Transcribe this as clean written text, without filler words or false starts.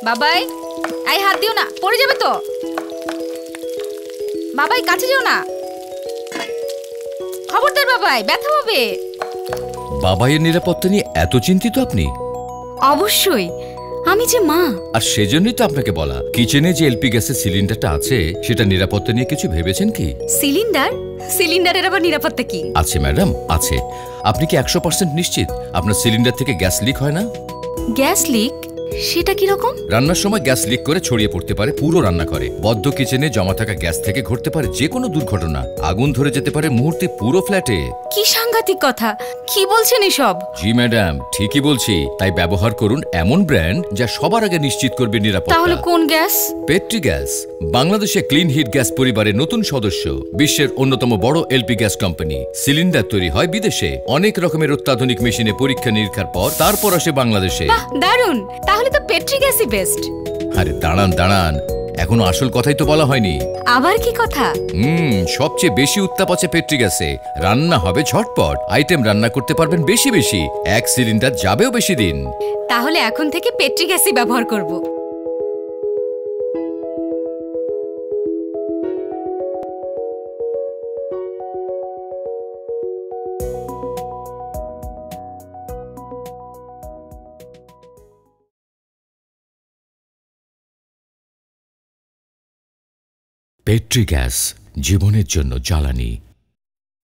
বাবাই, এই হাত দিও না, পড়ে যাবে তো। বাবাই, কাছে যেও না, খবরদার বাবাই, ব্যথা হবে। বাবাইয়ের নিরাপত্তা নিয়ে এত চিন্তিত আপনি? অবশ্যই, আমি যে মা। আর সেজন্যই তো আপনাকে বলা, কিচেনে যে এলপি গ্যাসের সিলিন্ডারটা আছে সেটা নিরাপত্তা নিয়ে কিছু ভেবেছেন কি? সিলিন্ডার? সিলিন্ডারের আবার নিরাপত্তা কি? আছে ম্যাডাম, আছে। আপনি কি 100% নিশ্চিত আপনার সিলিন্ডার থেকে গ্যাস লিক হয় না? Gas leak? সেটা কি রকম? রান্নার সময় গ্যাস লিক করে ছড়িয়ে পড়তে পারে পুরো রান্নাঘরে। বদ্ধ কিচেনে জমা থাকা গ্যাস থেকে ঘটতে পারে যে কোনো দুর্ঘটনা। আগুন ধরে যেতে পারে মুহূর্তে পুরো ফ্ল্যাটে। কি সাংঘাতিক কথা, কি বলছেন এসব? জি ম্যাডাম, ঠিকই বলছি। তাই ব্যবহার করুন এমন ব্র্যান্ড যা সবার আগে নিশ্চিত করবে নিরাপত্তা। তাহলে কোন গ্যাস? পেট্রি গ্যাস, বাংলাদেশে ক্লিন হিট গ্যাস পরিবারের নতুন সদস্য। বিশ্বের অন্যতম বড় এলপি গ্যাস কোম্পানি। সিলিন্ডার তৈরি হয় বিদেশে, অনেক রকমের অত্যাধুনিক মেশিনে পরীক্ষা নিরীক্ষার পর তারপর আসে বাংলাদেশে। বাহ, দারুণ! তাহলে তো পেট্রি গ্যাসই বেস্ট। আরে দাঁড়ান দাঁড়ান, এখনো আসল কথাই তো বলা হয়নি। আবার কি কথা? সবচেয়ে বেশি উত্তাপ আছে পেট্রি গ্যাসে। রান্না হবে ঝটপট, আইটেম রান্না করতে পারবেন বেশি বেশি, এক সিলিন্ডার যাবেও বেশি দিন। তাহলে এখন থেকে পেট্রি গ্যাসই ব্যবহার করব। পেট্রি গ্যাস, জীবনের জন্য জ্বালানি।